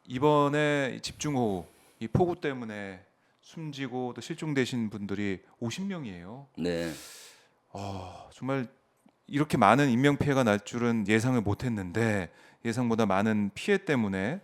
이번에 집중호우 이 폭우 때문에 숨지고 또 실종되신 분들이 50명이에요. 네, 정말 이렇게 많은 인명 피해가 날 줄은 예상을 못했는데 예상보다 많은 피해 때문에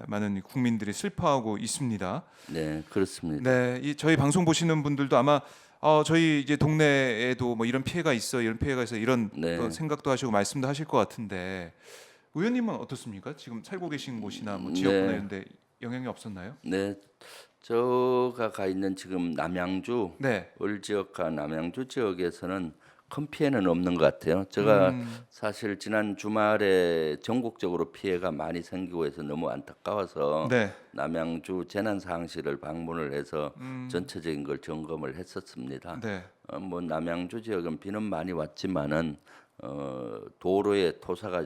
많은 국민들이 슬퍼하고 있습니다. 네, 그렇습니다. 네, 이 저희 방송 보시는 분들도 아마 저희 이제 동네에도 뭐 이런 피해가 있어, 이런 피해가 있어, 이런 또 네, 생각도 하시고 말씀도 하실 것 같은데 의원님은 어떻습니까? 지금 살고 계신 곳이나 뭐 지역구나 네, 이런 데 영향이 없었나요? 네. 저가 가 있는 지금 네. 을지역과 남양주 지역에서는 큰 피해는 없는 것 같아요. 제가 사실 지난 주말에 전국적으로 피해가 많이 생기고 해서 너무 안타까워서 네. 남양주 재난사항실을 방문을 해서 전체적인 걸 점검을 했었습니다. 네. 뭐 남양주 지역은 비는 많이 왔지만은 도로에 토사가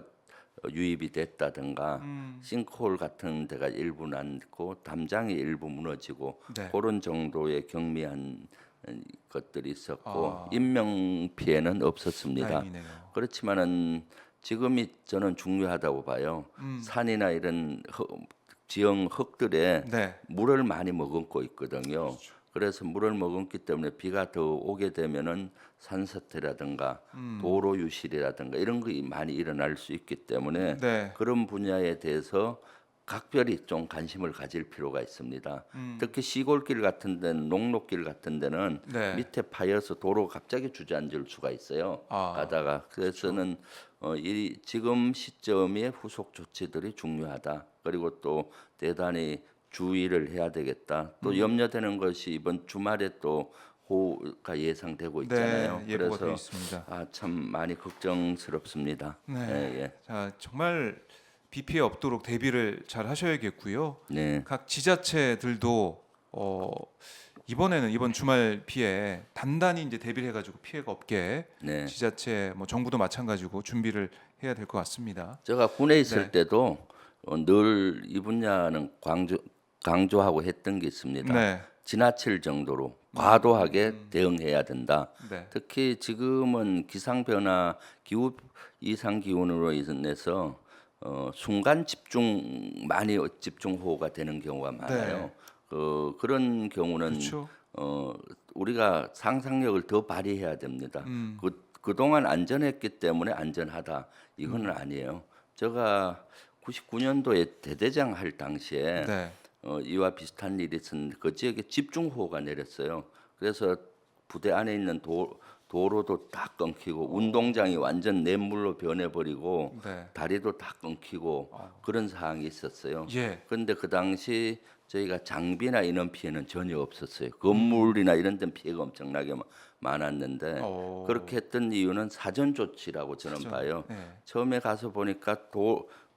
유입이 됐다든가 싱크홀 같은 데가 일부 났고 담장이 일부 무너지고 네. 그런 정도의 경미한 것들이 있었고 아, 인명 피해는 없었습니다. 다행이네요. 그렇지만은 지금이 저는 중요하다고 봐요. 산이나 이런 지형 흙들에 네. 물을 많이 머금고 있거든요. 그래서 물을 머금기 때문에 비가 더 오게 되면은 산사태라든가 도로 유실이라든가 이런 것이 많이 일어날 수 있기 때문에 네. 그런 분야에 대해서 각별히 좀 관심을 가질 필요가 있습니다. 특히 시골길 같은 데는 녹록길 같은 데는 네. 밑에 파여서 도로 갑자기 주저앉을 수가 있어요. 아, 가다가 그래서는 이 지금 시점에 후속 조치들이 중요하다. 그리고 또 대단히 주의를 해야 되겠다. 또 염려되는 것이 이번 주말에 또 호우가 예상되고 있잖아요. 네. 예보가 되어 그래서 있습니다. 참 많이 걱정스럽습니다. 예, 네. 예. 자, 정말 비 피해 없도록 대비를 잘 하셔야겠고요. 네, 각 지자체들도 이번에는 이번 주말 피해 단단히 이제 대비를 해가지고 피해가 없게 네. 지자체 뭐 정부도 마찬가지고 준비를 해야 될 것 같습니다. 제가 군에 있을 네. 때도 늘 이 분야는 강조하고 했던 게 있습니다. 네. 지나칠 정도로 과도하게 대응해야 된다. 네. 특히 지금은 기상 변화, 기후 이상 기온으로 인해서 순간 집중호우가 되는 경우가 많아요. 네. 그런 경우는 그렇죠. 우리가 상상력을 더 발휘해야 됩니다. 그동안 안전했기 때문에 안전하다 이거는 아니에요. 제가 99년도에 대대장 할 당시에 네. 이와 비슷한 일이 있었는데 그 지역에 집중호우가 내렸어요. 그래서 부대 안에 있는 도로도 다 끊기고 운동장이 완전 냇물로 변해버리고 네. 다리도 다 끊기고 그런 상황이 있었어요. 예. 그런데 그 당시 저희가 장비나 인원 피해는 전혀 없었어요. 건물이나 이런 데는 피해가 엄청나게 많았는데 그렇게 했던 이유는 사전 조치라고 저는 사전. 봐요. 네. 처음에 가서 보니까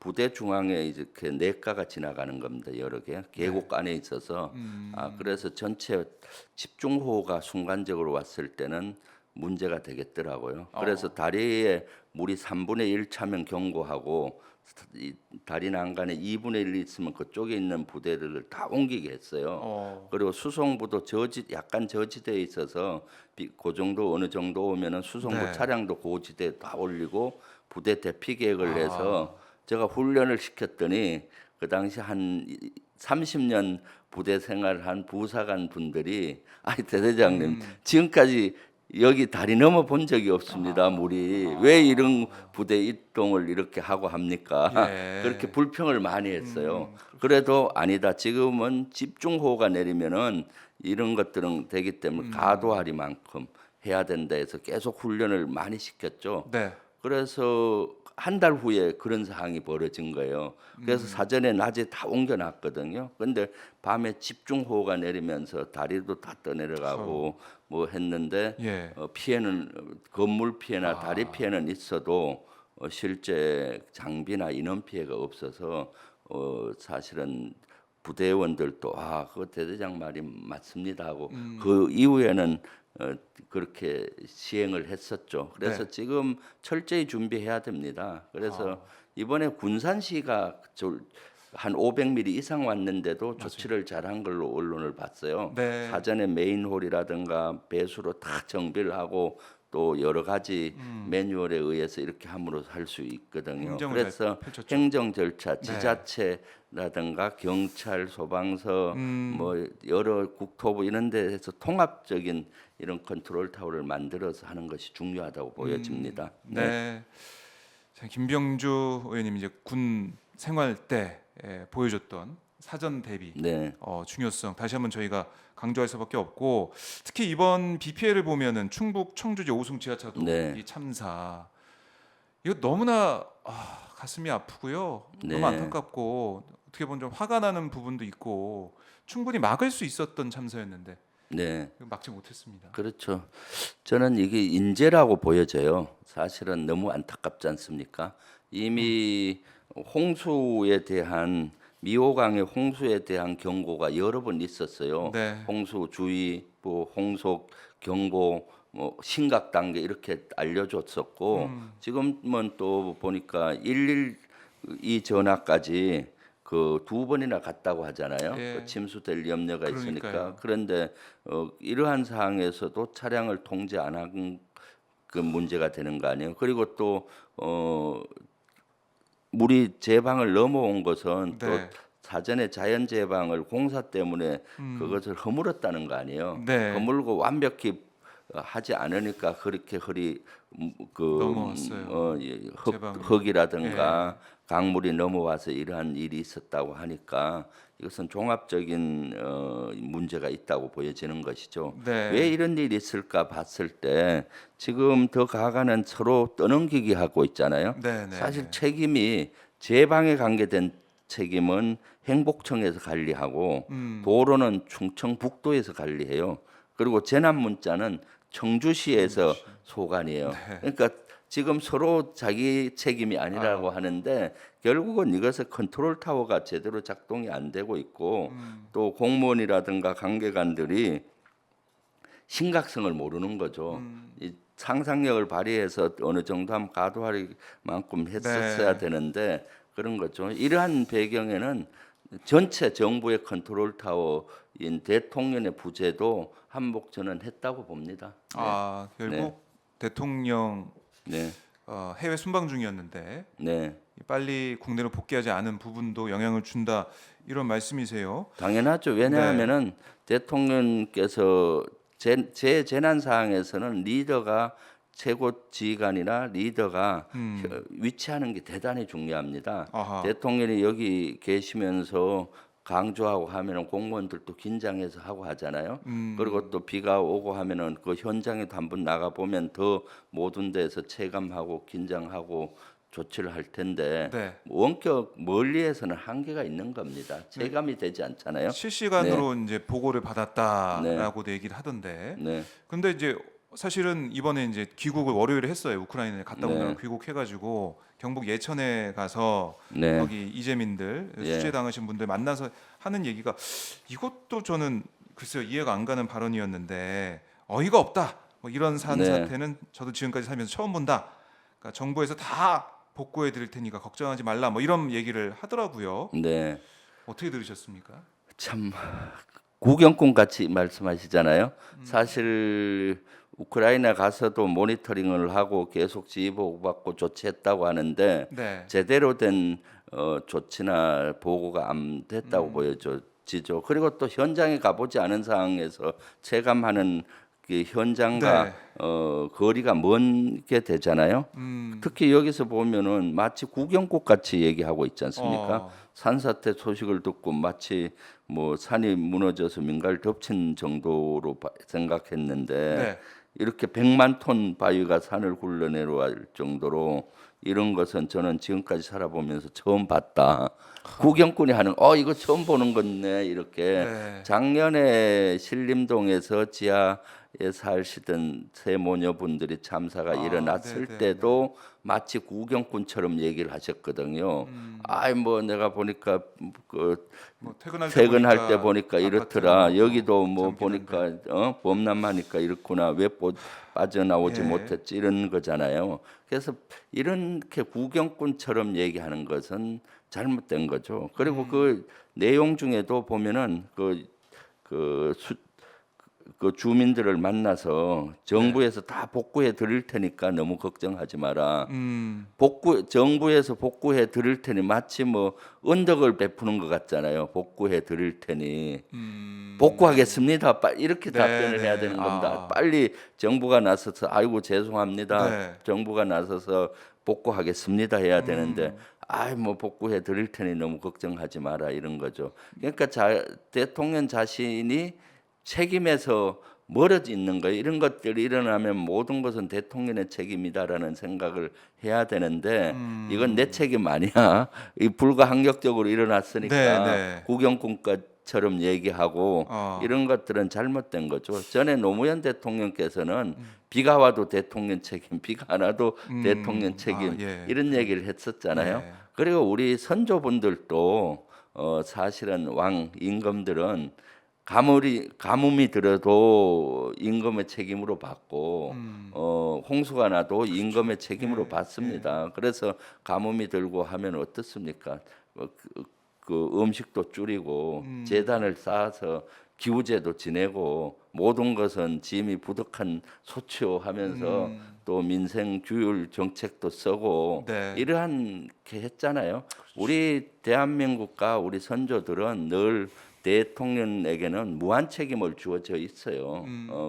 부대 중앙에 이렇게 냇가가 지나가는 겁니다. 여러 개 계곡 안에 있어서 그래서 전체 집중호우가 순간적으로 왔을 때는 문제가 되겠더라고요. 그래서 다리에 물이 3분의 1 차면 경고하고 이 다리 난간에 2분의 1 있으면 그쪽에 있는 부대들을 다 옮기게 했어요. 그리고 수송부도 약간 저지대에 있어서 그 정도 어느 정도 오면은 수송부 네. 차량도 고지대에 다 올리고 부대 대피 계획을 아. 해서 제가 훈련을 시켰더니 그 당시 한 30년 부대 생활한 부사관 분들이 아니 대대장님 지금까지 여기 다리 넘어 본 적이 없습니다. 물이 왜 이런 부대 이동을 이렇게 하고 합니까? 예. 그렇게 불평을 많이 했어요. 그래도 아니다. 지금은 집중호우가 내리면은 이런 것들은 되기 때문에 과도하리만큼 해야 된다 해서 계속 훈련을 많이 시켰죠. 네. 그래서 한 달 후에 그런 상황이 벌어진 거예요. 그래서 사전에 낮에 다 옮겨놨거든요. 근데 밤에 집중호우가 내리면서 다리도 다 떠내려가고 뭐 했는데 예. 피해는 건물 피해나 다리 피해는 있어도 실제 장비나 인원 피해가 없어서 사실은 부대원들도 그거 대대장 말이 맞습니다 하고 그 이후에는 그렇게 시행을 했었죠. 그래서 네. 지금 철저히 준비해야 됩니다. 그래서 이번에 군산시가 한 500mm 이상 왔는데도 조치를 잘한 걸로 언론을 봤어요. 네. 사전에 메인홀이라든가 배수로 다 정비를 하고 또 여러 가지 매뉴얼에 의해서 이렇게 함으로써 할 수 있거든요. 행정을 그래서 잘 펼쳤죠. 행정 절차, 네. 지자체라든가 경찰, 소방서, 음. 뭐 여러 국토부 이런 데에서 통합적인 이런 컨트롤 타워를 만들어서 하는 것이 중요하다고 보여집니다. 네. 자, 김병주 의원님 이제 군 생활 때 보여줬던 사전 대비 네, 중요성 다시 한번 저희가 강조할 수밖에 없고 특히 이번 BPL을 보면은 충북 청주지 오송 지하차도 네. 이 참사 이거 너무나 가슴이 아프고요. 네. 너무 안타깝고 어떻게 보면 좀 화가 나는 부분도 있고 충분히 막을 수 있었던 참사였는데 네. 막지 못했습니다. 그렇죠. 저는 이게 인재라고 보여져요. 사실은 너무 안타깝지 않습니까? 이미 홍수에 대한 미호강의 홍수에 대한 경고가 여러 번 있었어요. 네. 홍수 주의보, 홍속 경보, 뭐 심각 단계 이렇게 알려줬었고 지금은 또 보니까 112 전화까지 그 두 번이나 갔다고 하잖아요. 예. 그 침수될 염려가 있으니까. 그러니까요. 그런데 이러한 상황에서도 차량을 통제 안 한 그 문제가 되는 거 아니에요. 그리고 또 물이 제방을 넘어온 것은 또 네. 사전에 자연 제방을 공사 때문에 그것을 허물었다는 거 아니에요. 네. 허물고 완벽히 하지 않으니까 그렇게 넘어왔어요. 제방이. 흙이라든가 강물이 넘어와서 이러한 일이 있었다고 하니까 이것은 종합적인 문제가 있다고 보여지는 것이죠. 네. 왜 이런 일이 있을까 봤을 때 지금 더 가가는 서로 떠넘기기 하고 있잖아요. 네, 네, 사실 네. 책임이 제방에 관계된 책임은 행복청에서 관리하고 도로는 충청북도에서 관리해요. 그리고 재난 문자는 청주시에서 소관이에요. 그러니까 지금 서로 자기 책임이 아니라고 하는데 결국은 이것은 컨트롤 타워가 제대로 작동이 안 되고 있고 또 공무원이라든가 관계관들이 심각성을 모르는 거죠. 이 상상력을 발휘해서 어느 정도 한번 가도할 만큼 했었어야 네. 되는데 그런 거죠. 이러한 배경에는 전체 정부의 컨트롤 타워인 대통령의 부재도 한몫 저는 했다고 봅니다. 결국 대통령 네, 해외 순방 중이었는데 네, 빨리 국내로 복귀하지 않은 부분도 영향을 준다 이런 말씀이세요? 당연하죠. 왜냐하면은 대통령께서 제 재난 상황에서는 리더가 최고 지휘관이나 리더가 위치하는 게 대단히 중요합니다. 아하. 대통령이 여기 계시면서 강조하고 하면은 공무원들도 긴장해서 하고 하잖아요. 그리고 또 비가 오고 하면은 그 현장에도 한번 나가 보면 더 모든 데서 체감하고 긴장하고 조치를 할 텐데 네. 원격 멀리에서는 한계가 있는 겁니다. 체감이 되지 않잖아요. 실시간으로 이제 보고를 받았다라고도 얘기를 하던데. 네, 근데 이제 사실은 이번에 이제 귀국을 월요일에 했어요. 우크라이나에 갔다 온 네. 다음에 귀국해가지고 경북 예천에 가서 네. 거기 이재민들 예. 수재 당하신 분들 만나서 하는 얘기가 이것도 저는 글쎄요 이해가 안 가는 발언이었는데 어이가 없다. 뭐 이런 네. 사태는 저도 지금까지 살면서 처음 본다. 그러니까 정부에서 다 복구해 드릴 테니까 걱정하지 말라. 뭐 이런 얘기를 하더라고요. 네. 어떻게 들으셨습니까? 참 구경꾼 같이 말씀하시잖아요. 사실 우크라이나 가서도 모니터링을 하고 계속 지휘 보고받고 조치했다고 하는데 네. 제대로 된 조치나 보고가 안 됐다고 보여지죠. 그리고 또 현장에 가보지 않은 상황에서 체감하는 그 현장과 네. 거리가 먼게 되잖아요. 특히 여기서 보면은 마치 구경국 같이 얘기하고 있지 않습니까? 산사태 소식을 듣고 마치 뭐 산이 무너져서 민가를 덮친 정도로 생각했는데 네. 이렇게 100만 톤 바위가 산을 굴러내려갈 정도로 이런 것은 저는 지금까지 살아보면서 처음 봤다. 구경꾼이 하는 이거 처음 보는 건네 이렇게 네. 작년에 신림동에서 지하에 사시던 세 모녀분들이 참사가 일어났을 네네. 때도 마치 구경꾼처럼 얘기를 하셨거든요. 아이 뭐 내가 보니까 그 뭐 퇴근할 때 보니까 이렇더라. 아파트는 여기도 뭐 잠기는데. 보니까 범람하니까 이렇구나. 왜 빠져나오지 예. 못했지 이런 거잖아요. 그래서 이렇게 구경꾼처럼 얘기하는 것은 잘못된 거죠. 그리고 그 내용 중에도 보면은 그 주민들을 만나서 정부에서 다 복구해 드릴 테니까 너무 걱정하지 마라. 정부에서 복구해 드릴 테니 마치 뭐 은덕을 베푸는 것 같잖아요. 복구해 드릴 테니 복구하겠습니다. 이렇게 네, 답변을 해야 네. 되는 겁니다. 아. 빨리 정부가 나서서 아이고 죄송합니다. 네. 정부가 나서서 복구하겠습니다 해야 되는데 아이 뭐 복구해 드릴 테니 너무 걱정하지 마라 이런 거죠. 그러니까 대통령 자신이 책임에서 멀어져 있는 거예요. 이런 것들이 일어나면 모든 것은 대통령의 책임이다라는 생각을 해야 되는데 이건 내 책임 아니야. 이 불가항력적으로 네, 일어났으니까 네. 구경꾼처럼 얘기하고 이런 것들은 잘못된 거죠. 전에 노무현 대통령께서는 비가 와도 대통령 책임, 비가 안 와도 대통령 책임 예. 이런 얘기를 했었잖아요. 네. 그리고 우리 선조분들도 사실은 왕 임금들은 가뭄이 들어도 임금의 책임으로 받고 홍수가 나도 임금의 책임으로 예, 받습니다. 그래서 가뭄이 들고 하면 어떻습니까? 그 음식도 줄이고 재단을 쌓아서 기우제도 지내고 모든 것은 짐이 부족한 소치하면서 또 민생 규율 정책도 쓰고 네. 이러한 게 했잖아요. 우리 대한민국과 우리 선조들은 늘 대통령에게는 무한 책임을 주어져 있어요.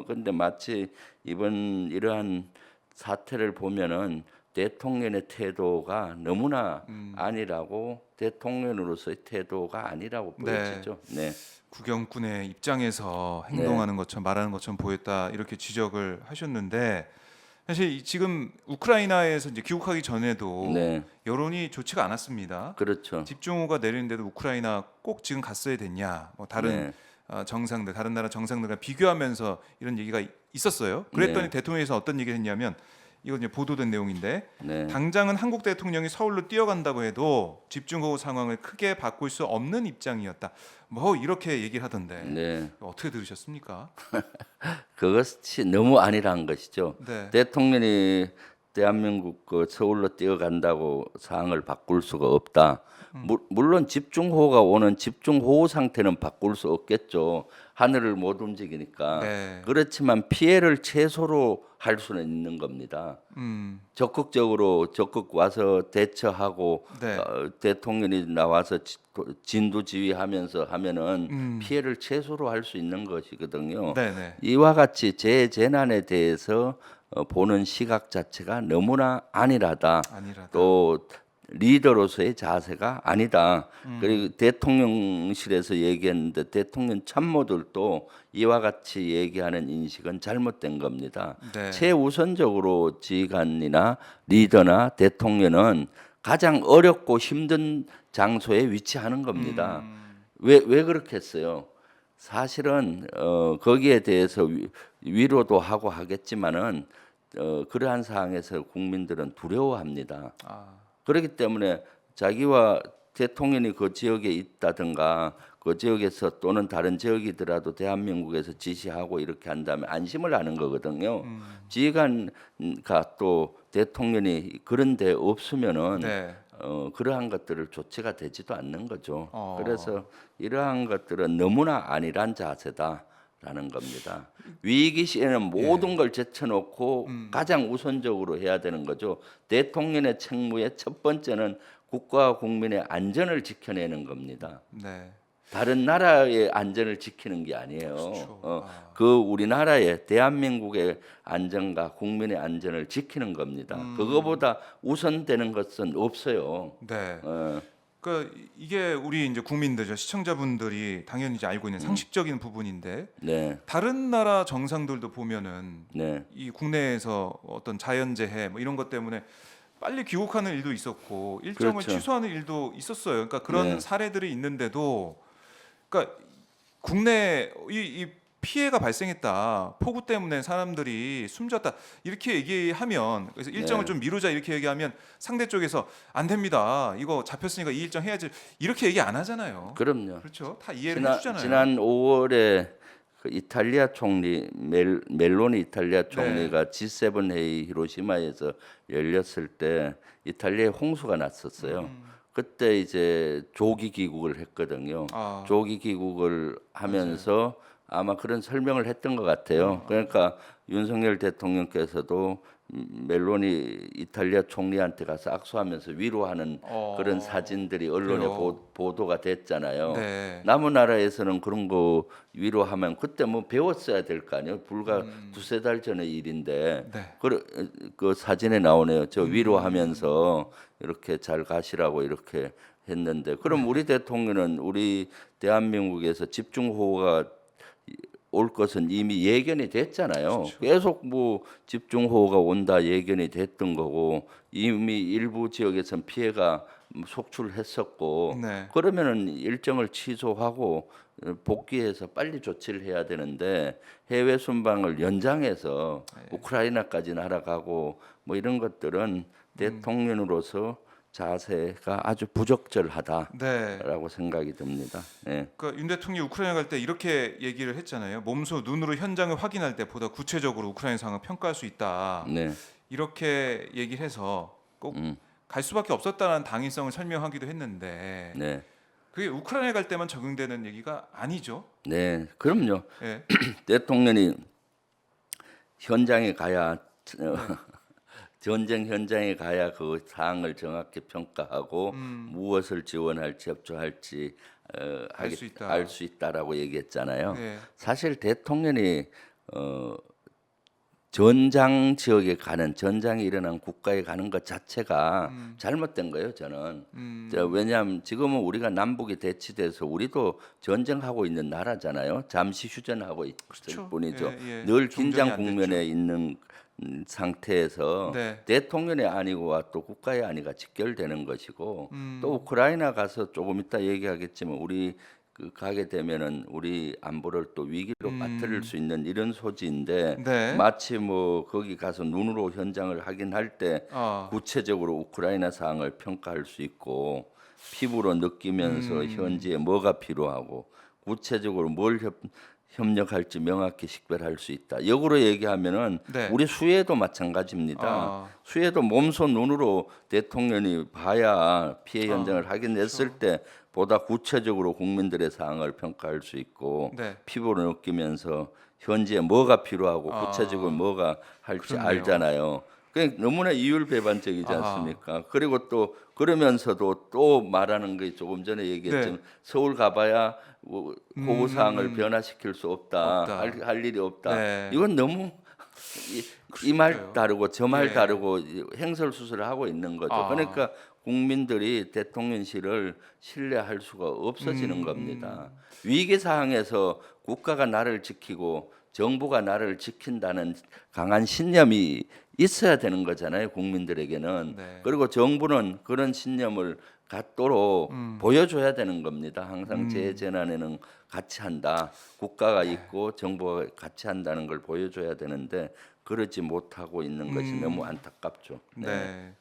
그런데 마치 이번 이러한 사태를 보면은 대통령의 태도가 너무나 아니라고 대통령으로서의 태도가 아니라고 네. 보여지죠. 네. 구경꾼의 입장에서 행동하는 것처럼 말하는 것처럼 보였다 이렇게 지적을 하셨는데 사실 지금 우크라이나에서 이제 귀국하기 전에도 네. 여론이 좋지가 않았습니다. 그렇죠. 집중호우가 내리는데도 우크라이나 꼭 지금 갔어야 됐냐, 뭐 다른 네. 정상들, 다른 나라 정상들과 비교하면서 이런 얘기가 있었어요. 그랬더니 네. 대통령에서 어떤 얘기를 했냐면 이건 이제 보도된 내용인데 네. 당장은 한국 대통령이 서울로 뛰어간다고 해도 집중호우 상황을 크게 바꿀 수 없는 입장이었다. 뭐 이렇게 얘기를 하던데 네. 어떻게 들으셨습니까? 그것이 너무 아니란 것이죠. 네. 대통령이 대한민국 그 서울로 뛰어간다고 상황을 바꿀 수가 없다. 물론 집중호우가 오는 집중호우 상태는 바꿀 수 없겠죠. 하늘을 못 움직이니까. 네. 그렇지만 피해를 최소로 할 수는 있는 겁니다. 적극 와서 대처하고 네. 대통령이 나와서 진두지휘하면서 하면은 피해를 최소로 할 수 있는 것이거든요. 네네. 이와 같이 재난에 대해서 보는 시각 자체가 너무나 안일하다. 아니라다. 또 리더로서의 자세가 아니다. 그리고 대통령실에서 얘기했는데 대통령 참모들도 이와 같이 얘기하는 인식은 잘못된 겁니다. 네. 최우선적으로 지휘관이나 리더나 대통령은 가장 어렵고 힘든 장소에 위치하는 겁니다. 왜 그렇게 했어요? 사실은 거기에 대해서 위로도 하고 하겠지만은 그러한 상황에서 국민들은 두려워합니다. 그렇기 때문에 자기와 대통령이 그 지역에 있다든가 그 지역에서 또는 다른 지역이더라도 대한민국에서 지시하고 이렇게 한다면 안심을 하는 거거든요. 지휘관과 또 대통령이 그런 데 없으면은 네. 그러한 것들을 조치가 되지도 않는 거죠. 어. 그래서 이러한 것들은 너무나 안일한 자세다라는 겁니다. 위기 시에는 모든 걸 제쳐놓고 가장 우선적으로 해야 되는 거죠. 대통령의 책무의 첫 번째는 국가와 국민의 안전을 지켜내는 겁니다. 네. 다른 나라의 안전을 지키는 게 아니에요. 그렇죠. 그 우리나라의 대한민국의 안전과 국민의 안전을 지키는 겁니다. 그거보다 우선되는 것은 없어요. 네. 어, 그러니까 이게 우리 이제 국민들, 시청자분들이 당연히 이제 알고 있는 상식적인 부분인데 네, 다른 나라 정상들도 보면은 네, 이 국내에서 어떤 자연재해 뭐 이런 것 때문에 빨리 귀국하는 일도 있었고 일정을 그렇죠. 취소하는 일도 있었어요. 그러니까 그런 네. 사례들이 있는데도 그러니까 국내 이 피해가 발생했다. 폭우 때문에 사람들이 숨졌다. 이렇게 얘기하면 그래서 일정을 네. 좀 미루자 이렇게 얘기하면 상대 쪽에서 안 됩니다. 이거 잡혔으니까 이 일정 해야지. 이렇게 얘기 안 하잖아요. 그럼요. 그렇죠. 다 이해를 지난, 해주잖아요. 지난 5월에 그 이탈리아 총리 멜로니 이탈리아 총리가 G7 회의 히로시마에서 열렸을 때 이탈리아에 홍수가 났었어요. 그때 이제 조기 귀국을 했거든요. 아. 조기 귀국을 하면서 아마 그런 설명을 했던 것 같아요. 그러니까 윤석열 대통령께서도 멜로니 이탈리아 총리한테 가서 악수하면서 위로하는 그런 사진들이 언론에 그래요. 보도가 됐잖아요. 네. 남은 나라에서는 그런 거 위로하면 그때 뭐 배웠어야 될 거 아니에요. 불과 두세 달 전의 일인데 네. 그 사진에 나오네요. 저 위로하면서 이렇게 잘 가시라고 이렇게 했는데 그럼 우리 대통령은 우리 대한민국에서 집중호우가 올 것은 이미 예견이 됐잖아요. 계속 뭐 집중호우가 온다 예견이 됐던 거고 이미 일부 지역에선 피해가 속출했었고 네. 그러면은 일정을 취소하고 복귀해서 빨리 조치를 해야 되는데 해외 순방을 연장해서 우크라이나까지 날아가고 뭐 이런 것들은 대통령으로서 자세가 아주 부적절하다라고 네. 생각이 듭니다. 예. 그러니까 윤 대통령이 우크라이나 갈 때 이렇게 얘기를 했잖아요. 몸소 눈으로 현장을 확인할 때 보다 구체적으로 우크라이나 상황을 평가할 수 있다. 네. 이렇게 얘기를 해서 꼭 갈 수밖에 없었다는 당위성을 설명하기도 했는데 네. 그게 우크라이나 갈 때만 적용되는 얘기가 아니죠. 네. 그럼요. 예. 대통령이 현장에 가야 네. 전쟁 현장에 가야 그 사항을 정확히 평가하고 무엇을 지원할지 협조할지 알 수 있다라고 얘기했잖아요. 네. 사실 대통령이 전장 지역에 가는 전장에 일어난 국가에 가는 것 자체가 잘못된 거예요. 저는 왜냐하면 지금은 우리가 남북이 대치돼서 우리도 전쟁하고 있는 나라잖아요. 잠시 휴전하고 있을 그렇죠. 뿐이죠. 예, 예. 늘 종전이 긴장 안 국면에 됐죠. 있는 상태에서 네. 대통령의 안위와 또 국가의 안위가 직결되는 것이고 또 우크라이나 가서 조금 이따 얘기하겠지만 우리 가게 되면은 우리 안보를 또 위기로 빠뜨릴 수 있는 이런 소지인데 네. 마치 뭐 거기 가서 눈으로 현장을 확인할 때 아. 구체적으로 우크라이나 상황을 평가할 수 있고 피부로 느끼면서 현지에 뭐가 필요하고 구체적으로 뭘 협력할지 명확히 식별할 수 있다. 역으로 얘기하면은 네. 우리 수해도 마찬가지입니다. 아. 수해도 몸소 눈으로 대통령이 봐야 피해 현장을 아, 확인했을 그렇죠. 때 보다 구체적으로 국민들의 상황을 평가할 수 있고 네. 피부로 느끼면서 현지에 뭐가 필요하고 아. 구체적으로 뭐가 할지 그렇네요. 알잖아요. 그게 너무나 이율배반적이지 아하. 않습니까? 그리고 또 그러면서도 또 말하는 게 조금 전에 얘기했지만 네. 서울 가봐야 뭐 호우 상황을 변화시킬 수 없다. 없다. 할 일이 없다. 네. 이건 너무 이 말 그러니까요. 다르고 저 말 예. 다르고 행설수설을 하고 있는 거죠. 아. 그러니까 국민들이 대통령실을 신뢰할 수가 없어지는 겁니다. 위기 상황에서 국가가 나를 지키고 정부가 나를 지킨다는 강한 신념이 있어야 되는 거잖아요, 국민들에게는. 네. 그리고 정부는 그런 신념을 갖도록 보여줘야 되는 겁니다. 항상 재난에는 같이 한다. 국가가 있고 정부가 같이 한다는 걸 보여줘야 되는데 그러지 못하고 있는 것이 너무 안타깝죠. 네.